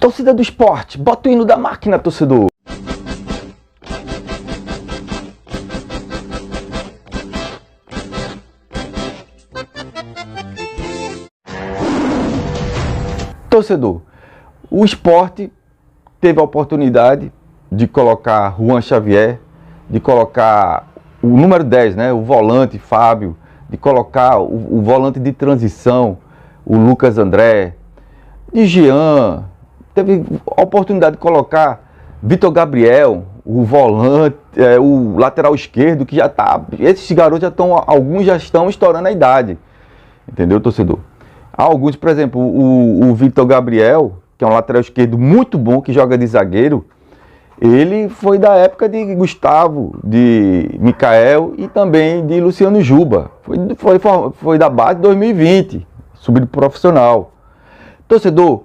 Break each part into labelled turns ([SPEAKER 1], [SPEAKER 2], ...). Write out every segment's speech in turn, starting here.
[SPEAKER 1] Torcida do Sport, bota o hino da máquina, torcedor. Torcedor, o Sport teve a oportunidade de colocar Juan Xavier, de colocar o número 10, né, o volante Fábio, de colocar o volante de transição, o Lucas André, de Jean, teve a oportunidade de colocar Vitor Gabriel, o volante, o lateral esquerdo, que já tá, esses garotos já estão, alguns já estão estourando a idade, entendeu, torcedor? Alguns, por exemplo, o Vitor Gabriel, que é um lateral esquerdo muito bom, que joga de zagueiro, ele foi da época de Gustavo, de Micael e também de Luciano Juba. Foi da base de 2020, subido profissional. Torcedor,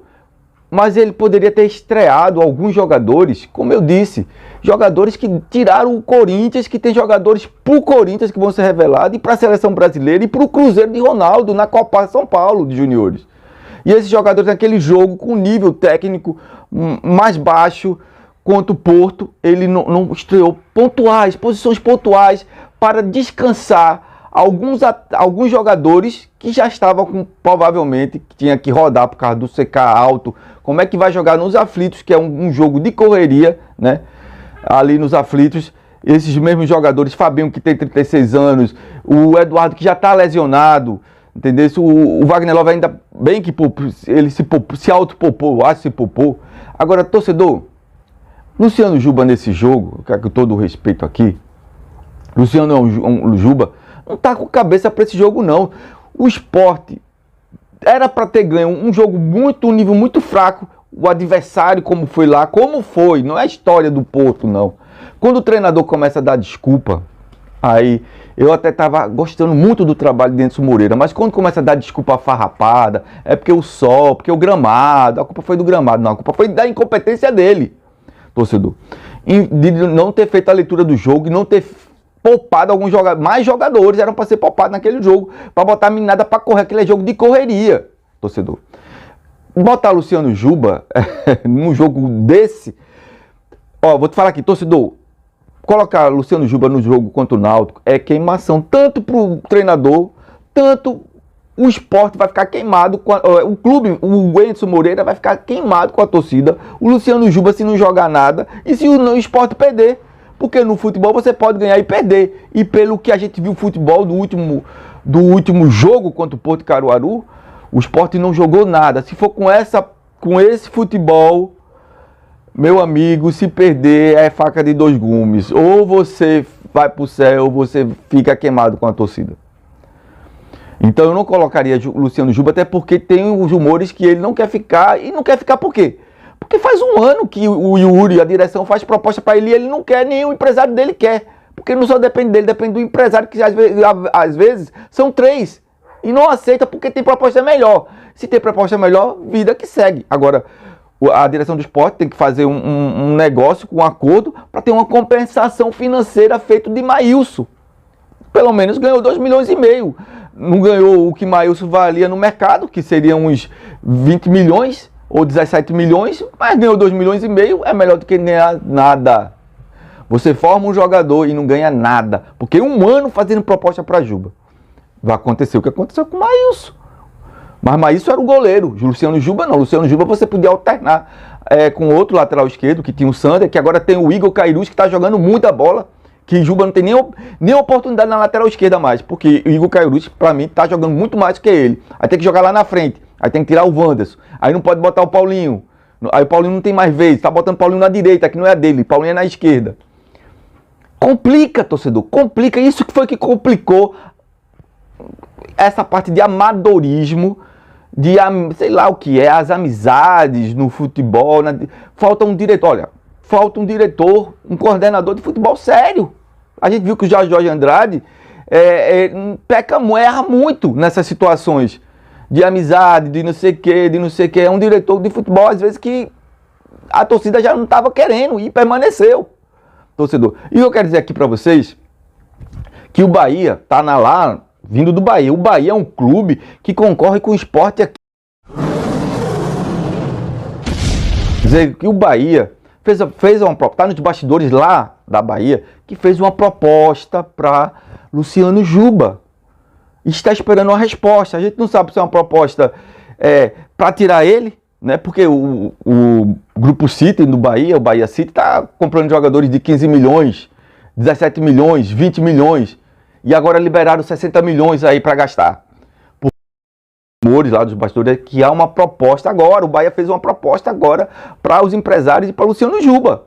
[SPEAKER 1] mas ele poderia ter estreado alguns jogadores, como eu disse, jogadores que tiraram o Corinthians, que tem jogadores pro Corinthians que vão ser revelados, e para a seleção brasileira e para o Cruzeiro de Ronaldo na Copa São Paulo de Juniores. E esses jogadores naquele jogo com nível técnico mais baixo contra o Porto, ele não estreou posições pontuais para descansar alguns jogadores que já estavam provavelmente, que tinha que rodar por causa do CK alto. Como é que vai jogar nos aflitos, que é um jogo de correria, né? Ali nos aflitos, esses mesmos jogadores, Fabinho, que tem 36 anos, o Eduardo, que já está lesionado, entendeu? O Wagner Love, ainda bem que ele se autopopou, acho que se popou. Agora, torcedor, Luciano Juba nesse jogo, com todo o respeito aqui, Luciano Juba não tá com cabeça para esse jogo, não. O Sport era para ter ganho um nível muito fraco. O adversário, como foi lá, não é a história do Porto, não. Quando o treinador começa a dar desculpa, aí eu até estava gostando muito do trabalho de Denilson Moreira, mas quando começa a dar desculpa farrapada, é porque o sol, porque o gramado, a culpa foi do gramado, não, a culpa foi da incompetência dele, torcedor. De não ter feito a leitura do jogo e não ter poupado alguns jogadores, mais jogadores eram para ser poupados naquele jogo, para botar a meninada para correr, aquele jogo de correria, torcedor. Botar Luciano Juba num jogo desse, ó, vou te falar aqui, torcedor, colocar Luciano Juba no jogo contra o Náutico é queimação, tanto pro treinador, tanto o Sport vai ficar queimado, o clube, o Denilson Moreira vai ficar queimado com a torcida, o Luciano Juba se não jogar nada, e se o Sport perder. Porque no futebol você pode ganhar e perder. E pelo que a gente viu o futebol do último jogo contra o Porto Caruaru, o Sport não jogou nada. Se for com esse futebol, meu amigo, se perder é faca de dois gumes. Ou você vai pro céu, ou você fica queimado com a torcida. Então eu não colocaria Luciano Juba, até porque tem os rumores que ele não quer ficar. E não quer ficar por quê? Porque faz um ano que o Yuri, a direção, faz proposta para ele e ele não quer, nem o empresário dele quer. Porque não só depende dele, depende do empresário, que às vezes são 3. E não aceita porque tem proposta melhor. Se tem proposta melhor, vida que segue. Agora, a direção do Sport tem que fazer um negócio, um acordo, para ter uma compensação financeira feita de Maílson. Pelo menos ganhou 2,5 milhões. Não ganhou o que Maílson valia no mercado, que seriam uns 20 milhões. Ou 17 milhões, mas ganhou 2,5 milhões, é melhor do que ganhar nada. Você forma um jogador e não ganha nada, porque um ano fazendo proposta para Juba. Vai acontecer o que aconteceu com o Maílson. Mas Maílson era o goleiro, Luciano Juba não. Luciano Juba você podia alternar com outro lateral esquerdo, que tinha o Sander, que agora tem o Igor Cairus, que está jogando muita bola, que Juba não tem nem oportunidade na lateral esquerda mais, porque o Igor Cairus, para mim, está jogando muito mais que ele. Aí tem que jogar lá na frente. Aí tem que tirar o Wanderson. Aí não pode botar o Paulinho. Aí o Paulinho não tem mais vez. Tá botando o Paulinho na direita, que não é dele. Paulinho é na esquerda. Complica, torcedor. Complica. Isso que foi que complicou essa parte de amadorismo, de sei lá o que é, as amizades no futebol. Falta um diretor. Olha, falta um diretor, um coordenador de futebol sério. A gente viu que o Jorge Andrade erra muito nessas situações. De amizade, de não sei o que, É um diretor de futebol, às vezes, que a torcida já não estava querendo e permaneceu, torcedor. E eu quero dizer aqui para vocês que o Bahia está lá, vindo do Bahia. O Bahia é um clube que concorre com o Sport aqui. dizer que o Bahia fez uma proposta, está nos bastidores lá da Bahia, que fez uma proposta para Luciano Juba. Está esperando uma resposta. A gente não sabe se é uma proposta para tirar ele, né? Porque o Grupo City do Bahia, o Bahia City, está comprando jogadores de 15 milhões, 17 milhões, 20 milhões. E agora liberaram 60 milhões aí para gastar. Por rumores lá dos bastidores, que há uma proposta agora. O Bahia fez uma proposta agora para os empresários e para Luciano Juba.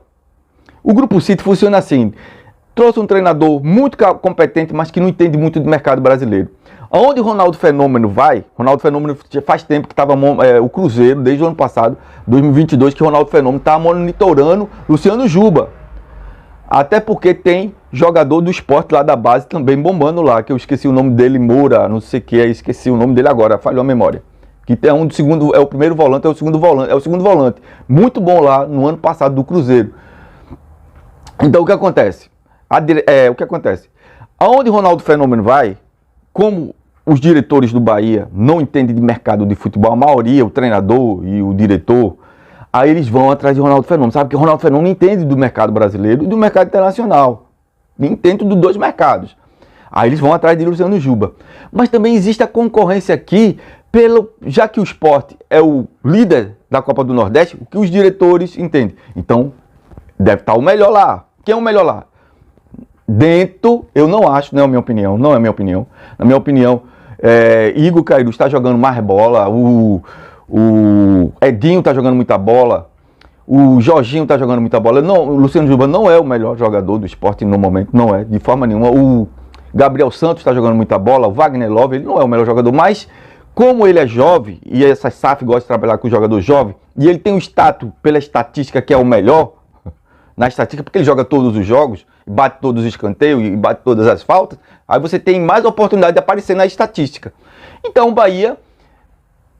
[SPEAKER 1] O Grupo City funciona assim. Trouxe um treinador muito competente, mas que não entende muito do mercado brasileiro. Aonde o Ronaldo Fenômeno vai, Ronaldo Fenômeno faz tempo que estava o Cruzeiro, desde o ano passado, 2022, que o Ronaldo Fenômeno está monitorando Luciano Juba. Até porque tem jogador do Sport lá da base também bombando lá, que eu esqueci o nome dele, Moura, não sei o que, esqueci o nome dele agora, falhou a memória. Que é um do segundo, é o primeiro volante, é o segundo volante. Muito bom lá no ano passado do Cruzeiro. Então o que acontece? O que acontece? Aonde o Ronaldo Fenômeno vai, como os diretores do Bahia não entendem de mercado de futebol, a maioria, o treinador e o diretor, aí eles vão atrás de Ronaldo Fenômeno. Sabe que o Ronaldo Fenômeno entende do mercado brasileiro e do mercado internacional. Entende dos dois mercados. Aí eles vão atrás de Luciano Juba. Mas também existe a concorrência aqui, já que o Sport é o líder da Copa do Nordeste, o que os diretores entendem. Então, deve estar o melhor lá. Quem é o melhor lá? Dentro, eu não acho, não é a minha opinião, não é a minha opinião. Na minha opinião, Igor Caíru está jogando mais bola, o Edinho está jogando muita bola, o Jorginho está jogando muita bola. Não, o Luciano Juba não é o melhor jogador do Sport no momento, não é, de forma nenhuma. O Gabriel Santos está jogando muita bola, o Wagner Love, ele não é o melhor jogador, mas como ele é jovem, e essa SAF gosta de trabalhar com jogador jovem, e ele tem um status pela estatística que é o melhor, na estatística, porque ele joga todos os jogos, bate todos os escanteios e bate todas as faltas, aí você tem mais oportunidade de aparecer na estatística. Então o Bahia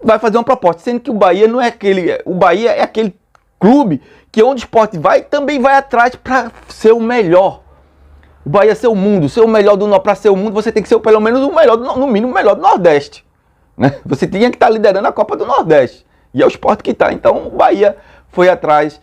[SPEAKER 1] vai fazer uma proposta, sendo que o Bahia não é aquele... O Bahia é aquele clube que onde o Sport vai, também vai atrás para ser o melhor. O Bahia é ser o mundo, ser o melhor para ser o mundo, você tem que ser pelo menos o melhor, no mínimo o melhor do Nordeste. Né? Você tinha que estar liderando a Copa do Nordeste. E é o Sport que está. Então o Bahia foi atrás...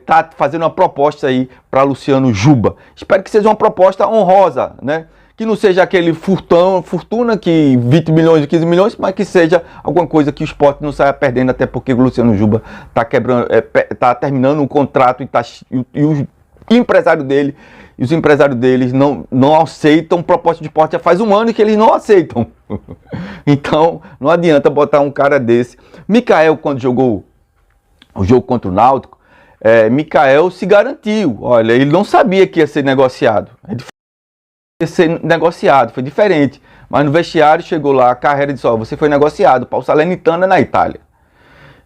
[SPEAKER 1] tá fazendo uma proposta aí para Luciano Juba. Espero que seja uma proposta honrosa, né? Que não seja aquele fortuna que 20 milhões, 15 milhões, mas que seja alguma coisa que o Sport não saia perdendo, até porque o Luciano Juba tá quebrando, tá terminando um contrato e o empresário dele e os empresários deles não aceitam proposta de Sport. Já faz um ano que eles não aceitam. Então não adianta botar um cara desse. Mikael, quando jogou o jogo contra o Náutico, Mikael se garantiu. Olha, ele não sabia que ia ser negociado. Ia ser negociado, foi diferente. Mas no vestiário chegou lá, a carreira disse: ó, você foi negociado para o Salernitana na Itália.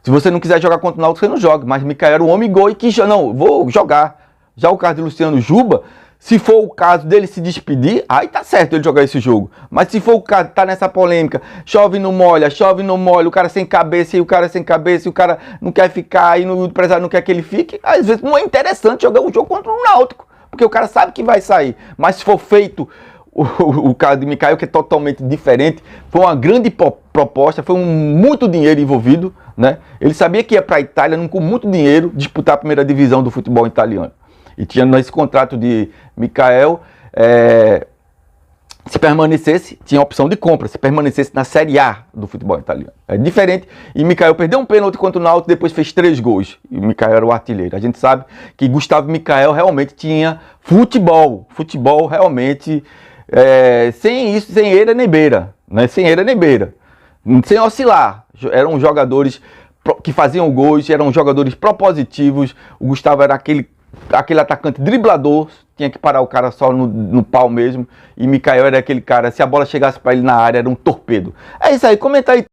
[SPEAKER 1] Se você não quiser jogar contra o Náutico, você não joga. Mas Mikael era um homem gol e quis, não, vou jogar. Já o caso de Luciano Juba, se for o caso dele se despedir, aí tá certo ele jogar esse jogo. Mas se for o caso, tá nessa polêmica, chove não molha, o cara sem cabeça e o cara sem cabeça, e o cara não quer ficar, e o empresário não quer que ele fique, às vezes não é interessante jogar um jogo contra o Náutico, porque o cara sabe que vai sair. Mas se for feito o caso de Mikael, que é totalmente diferente, foi uma grande proposta, foi muito dinheiro envolvido, né? Ele sabia que ia para a Itália, com muito dinheiro, disputar a primeira divisão do futebol italiano. E tinha nesse contrato de Mikael, se permanecesse, tinha a opção de compra, se permanecesse na Série A do futebol italiano. É diferente. E Mikael perdeu um pênalti contra o Náutico, depois fez 3 gols. E Mikael era o artilheiro. A gente sabe que Gustavo Mikael realmente tinha futebol. Futebol realmente, sem isso, sem eira nem beira. Né? Sem eira nem beira. Sem oscilar. Eram jogadores que faziam gols, eram jogadores propositivos. O Gustavo era aquele atacante driblador, tinha que parar o cara só no pau mesmo, e Mikael era aquele cara, se a bola chegasse para ele na área, era um torpedo. É isso aí, comenta aí.